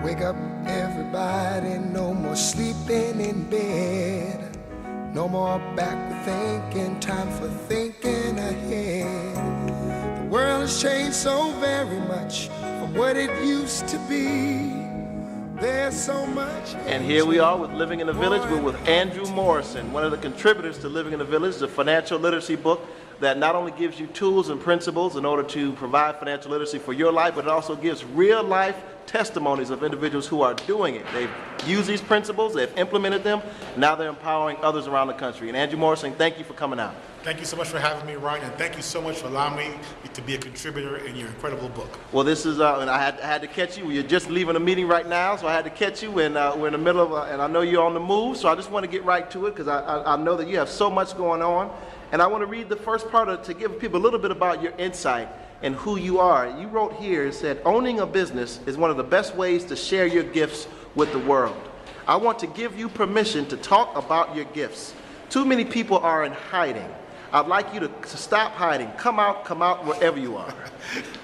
Wake up everybody, no more sleeping in bed. No more backward thinking, time for thinking ahead. The world has changed so very much from what it used to be. There's so much. And here we are with Living in the Village. We're with Andrew Morrison, one of the contributors to Living in the Village, the financial literacy book that not only gives you tools and principles in order to provide financial literacy for your life, but it also gives real life testimonies of individuals who are doing it. They've used these principles, they've implemented them, now they're empowering others around the country. And Andrew Morrison, thank you for coming out. Thank you so much for having me, Ryan, and thank you so much for allowing me to be a contributor in your incredible book. Well, this is, and I had to catch you. You're just leaving a meeting right now, so I had to catch you, and we're in the middle of, and I know you're on the move, so I just want to get right to it because I know that you have so much going on. And I want to read the first part to give people a little bit about your insight and who you are. You wrote here, it said, owning a business is one of the best ways to share your gifts with the world. I want to give you permission to talk about your gifts. Too many people are in hiding. I'd like you to stop hiding. Come out wherever you are.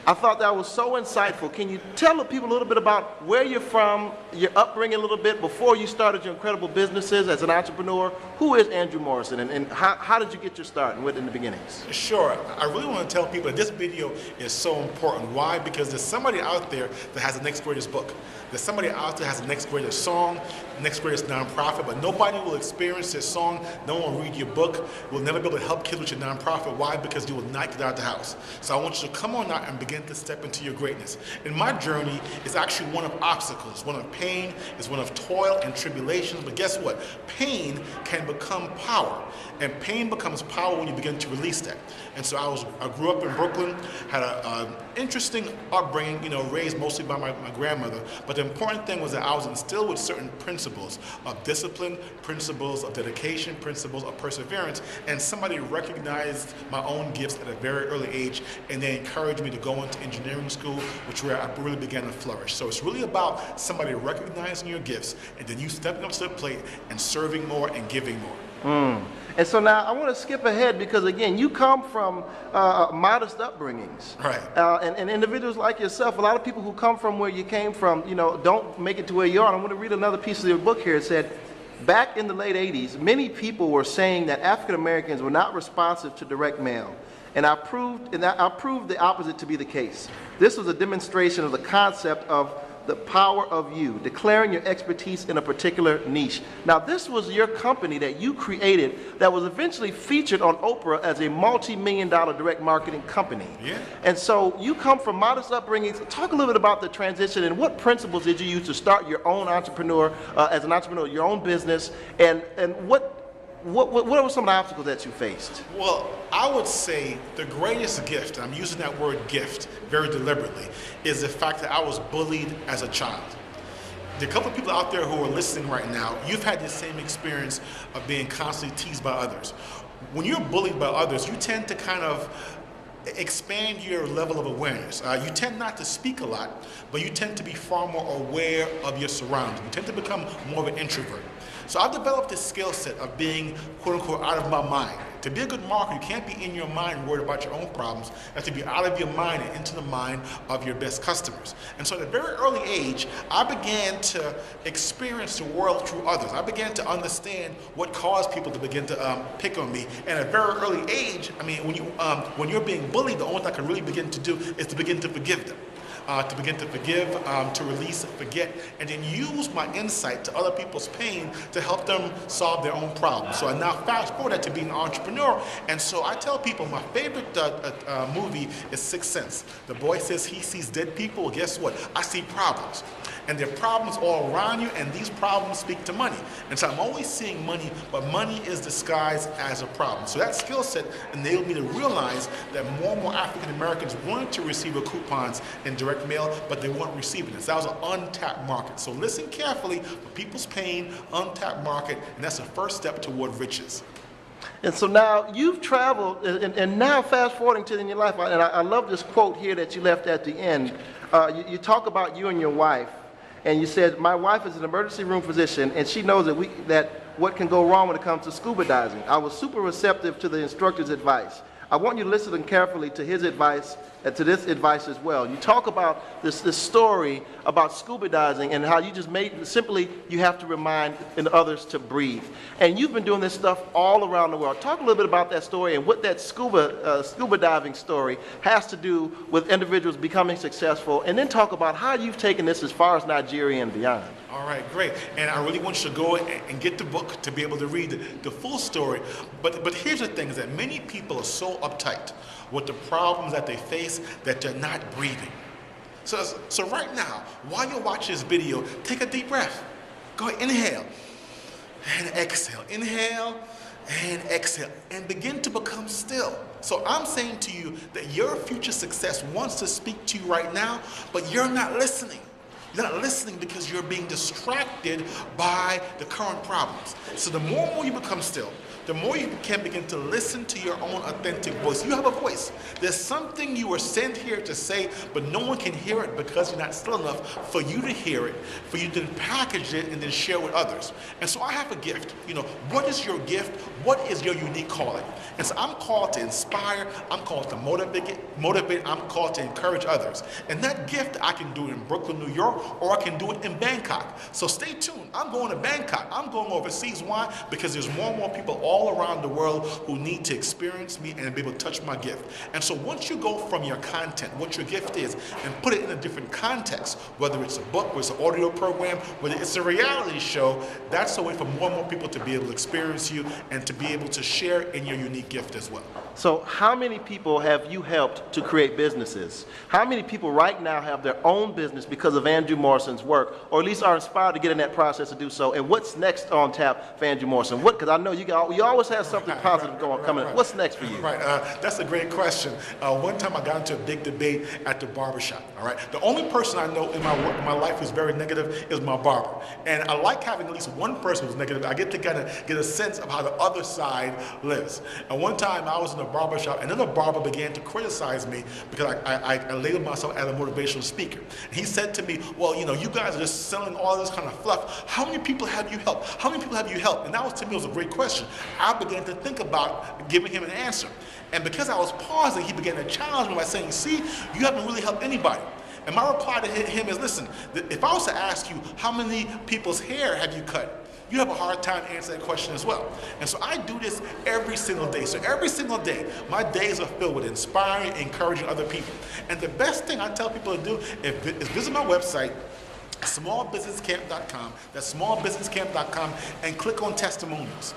I thought that was so insightful. Can you tell the people a little bit about where you're from, your upbringing a little bit, before you started your incredible businesses as an entrepreneur? Who is Andrew Morrison, and how did you get your start and what in the beginnings? Sure. I really want to tell people that this video is so important. Why? Because there's somebody out there that has the next greatest book. There's somebody out there that has the next greatest song, next greatest nonprofit, but nobody will experience this song, no one will read your book, will never be able to help kids with your nonprofit. Why? Because you will not get out of the house. So I want you to come on out and begin to step into your greatness. And my journey is actually one of obstacles, one of pain, is one of toil and tribulations, but guess what? Pain can become power, and pain becomes power when you begin to release that. And so I grew up in Brooklyn, had an interesting upbringing, raised mostly by my grandmother, but the important thing was that I was instilled with certain principles of discipline, principles of dedication, principles of perseverance, and somebody recognized my own gifts at a very early age, and they encouraged me to go into engineering school, which where I really began to flourish. So it's really about somebody recognizing your gifts, and then you stepping up to the plate and serving more and giving more. And so now I want to skip ahead because, again, you come from modest upbringings. Right. And individuals like yourself, a lot of people who come from where you came from, don't make it to where you are. And I want to read another piece of your book here. It said, back in the late 80s, many people were saying that African Americans were not responsive to direct mail. And I proved the opposite to be the case. This was a demonstration of the concept of the power of you, declaring your expertise in a particular niche. Now, this was your company that you created that was eventually featured on Oprah as a multi-million-dollar direct marketing company. Yeah. And so you come from modest upbringings. Talk a little bit about the transition and what principles did you use to start your own entrepreneur, as an entrepreneur, your own business, and what were some of the obstacles that you faced? Well, I would say the greatest gift, and I'm using that word gift very deliberately, is the fact that I was bullied as a child. The couple of people out there who are listening right now, you've had the same experience of being constantly teased by others. When you're bullied by others, you tend to kind of expand your level of awareness. You tend not to speak a lot, but you tend to be far more aware of your surroundings. You tend to become more of an introvert. So I've developed this skill set of being, quote unquote, out of my mind. To be a good marketer, you can't be in your mind worried about your own problems. You have to be out of your mind and into the mind of your best customers. And so at a very early age, I began to experience the world through others. I began to understand what caused people to begin to pick on me. And at a very early age, I mean, when you're being bullied, the only thing I can really begin to do is to begin to forgive them. To begin to forgive, to release, forget, and then use my insight to other people's pain to help them solve their own problems. So I now fast forward that to being an entrepreneur, and so I tell people my favorite movie is Sixth Sense. The boy says he sees dead people. Well, guess what? I see problems. And there are problems all around you, and these problems speak to money. And so I'm always seeing money, but money is disguised as a problem. So that skill set enabled me to realize that more and more African Americans wanted to receive coupons in direct mail, but they weren't receiving it. So that was an untapped market. So listen carefully for people's pain, untapped market, and that's the first step toward riches. And so now you've traveled, and now fast forwarding to in your life, and I love this quote here that you left at the end. You talk about you and your wife, and you said, my wife is an emergency room physician, and she knows that what can go wrong when it comes to scuba diving. I was super receptive to the instructor's advice. I want you to listen carefully to his advice and to this advice as well. You talk about this story about scuba diving and how you just simply you have to remind others to breathe. And you've been doing this stuff all around the world. Talk a little bit about that story and what that scuba diving story has to do with individuals becoming successful, and then talk about how you've taken this as far as Nigeria and beyond. All right, great. And I really want you to go and get the book to be able to read the full story. But here's the thing, is that many people are so uptight with the problems that they face that they're not breathing. So right now, while you're watching this video, take a deep breath. Go ahead, inhale and exhale. Inhale and exhale, and begin to become still. So I'm saying to you that your future success wants to speak to you right now, but you're not listening. You're not listening because you're being distracted by the current problems. So the more and more you become still, the more you can begin to listen to your own authentic voice. You have a voice. There's something you were sent here to say, but no one can hear it because you're not still enough for you to hear it, for you to package it and then share with others. And so I have a gift. You know, what is your gift? What is your unique calling? And so I'm called to inspire. I'm called to motivate. I'm called to encourage others. And that gift, I can do it in Brooklyn, New York, or I can do it in Bangkok. So stay tuned. I'm going to Bangkok. I'm going overseas. Why? Because there's more and more people all around the world who need to experience me and be able to touch my gift. And so once you go from your content, what your gift is, and put it in a different context, whether it's a book, whether it's an audio program, whether it's a reality show, that's a way for more and more people to be able to experience you and to be able to share in your unique gift as well. So how many people have you helped to create businesses? How many people right now have their own business because of Andrew Morrison's work, or at least are inspired to get in that process to do so? And what's next on tap for Andrew Morrison? Because I know you always have something positive coming up. What's next for you? Right, that's a great question. One time I got into a big debate at the barbershop, all right? The only person I know in my life who's very negative is my barber. And I like having at least one person who's negative. I get to kind of get a sense of how the other side lives. And one time I was in a barbershop, and another barber began to criticize me because I labeled myself as a motivational speaker. And he said to me, well, you know, you guys are just selling all this kind of fluff. How many people have you helped? How many people have you helped? And that was, to me, was a great question. I began to think about giving him an answer. And because I was pausing, he began to challenge me by saying, see, you haven't really helped anybody. And my reply to him is, listen, if I was to ask you, how many people's hair have you cut? You have a hard time answering that question as well. And so I do this every single day. So every single day, my days are filled with inspiring, encouraging other people. And the best thing I tell people to do is visit my website, smallbusinesscamp.com. That's smallbusinesscamp.com, and click on testimonials.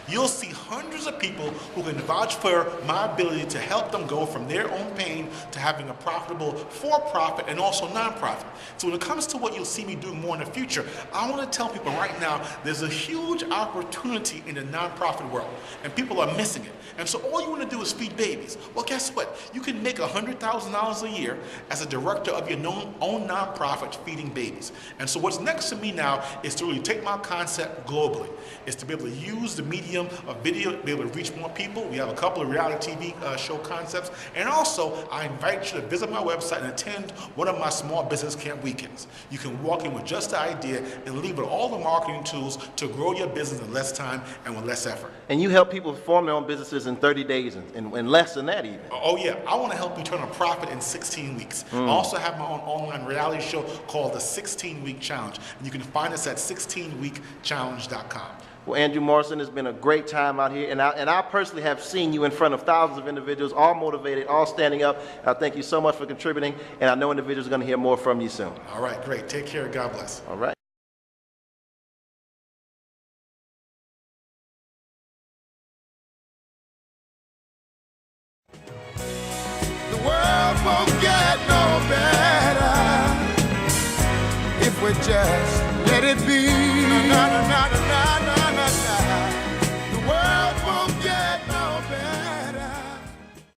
You'll see hundreds of people who can vouch for my ability to help them go from their own pain to having a profitable for-profit and also nonprofit. So when it comes to what you'll see me do more in the future, I want to tell people right now there's a huge opportunity in the nonprofit world, and people are missing it. And so all you want to do is feed babies. Well, guess what? You can make $100,000 a year as a director of your own nonprofit feeding babies. And so what's next to me now is to really take my concept globally. It's to be able to use the medium of video, be able to reach more people. We have a couple of reality TV show concepts. And also, I invite you to visit my website and attend one of my small business camp weekends. You can walk in with just the idea and leave with all the marketing tools to grow your business in less time and with less effort. And you help people form their own businesses in 30 days and less than that even. Oh yeah, I want to help you turn a profit in 16 weeks. I also have my own online reality show called the 16-Week Challenge. And you can find us at 16weekchallenge.com. Well, Andrew Morrison, it's been a great time out here, and I personally have seen you in front of thousands of individuals, all motivated, all standing up. I thank you so much for contributing, and I know individuals are going to hear more from you soon. All right, great. Take care. God bless. All right. The world won't get no better if we just let it be.